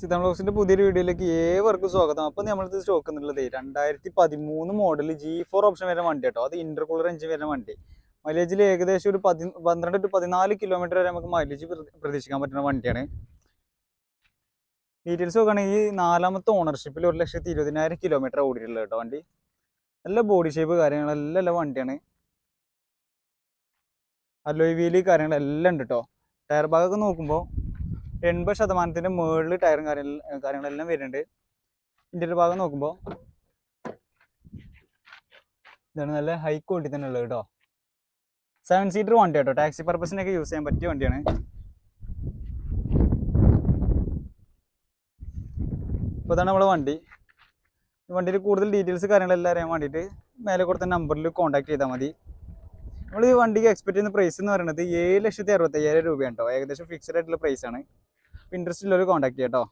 സിതാൻ ബ്ലോഗ്സിന്റെ പുതിയൊരു വീഡിയോയിലേക്ക് ഏവർക്കും സ്വാഗതം. അപ്പോൾ നമ്മളിത് സ്റ്റോക്ക് എന്നുള്ളത് 2013 മോഡൽ G4 ഓപ്ഷൻ വരുന്ന വണ്ടി കേട്ടോ. അത് ഇന്റർകൂളർ എഞ്ചിൻ വരുന്ന വണ്ടി. മൈലേജിൽ ഏകദേശം ഒരു 12 to 14 കിലോമീറ്റർ വരെ നമുക്ക് മൈലേജ് പ്രതീക്ഷിക്കാൻ പറ്റുന്ന വണ്ടിയാണ്. ഡീറ്റെയിൽസ് നോക്കുകയാണെങ്കിൽ നാലാമത്തെ ഓണർഷിപ്പിൽ 1,20,000 കിലോമീറ്റർ ഓടിയിട്ടുള്ളത് കേട്ടോ വണ്ടി. നല്ല ബോഡി ഷേപ്പ് കാര്യങ്ങളെല്ലാം നല്ല വണ്ടിയാണ്. അലോയ് വീല് കാര്യങ്ങളെല്ലാം ഉണ്ട് കേട്ടോ. ടയർ ഭാഗമൊക്കെ നോക്കുമ്പോൾ 80% മുകളിൽ ടയറും കാര്യങ്ങളെല്ലാം വരുന്നുണ്ട്. ഇന്റീരിയർ ഭാഗം നോക്കുമ്പോൾ ഇതാണ് നല്ല ഹൈ ക്വാളിറ്റി തന്നെ ഉള്ളത് കേട്ടോ. 7 സീറ്റർ വണ്ടി കേട്ടോ. ടാക്സി പർപ്പസിനൊക്കെ യൂസ് ചെയ്യാൻ പറ്റിയ വണ്ടിയാണ്. ഇപ്പോൾ ഇതാണ് നമ്മളെ വണ്ടി. വണ്ടിയിൽ കൂടുതൽ ഡീറ്റെയിൽസ് കാര്യങ്ങളെല്ലാം അറിയാൻ വേണ്ടിയിട്ട് മേലെ കൊടുത്ത നമ്പറിൽ കോൺടാക്ട് ചെയ്താൽ മതി. നമ്മൾ ഈ വണ്ടിക്ക് എക്സ്പെക്ട് ചെയ്യുന്ന പ്രൈസ് എന്ന് പറയുന്നത് 7,65,000 രൂപയാണ് കേട്ടോ. ഏകദേശം ഫിക്സഡ് ആയിട്ടുള്ള പ്രൈസ് ആണ്. ഇൻട്രസ്റ്റ് ഉള്ളവർ കോൺടാക്ട് ചെയ്യാം കേട്ടോ.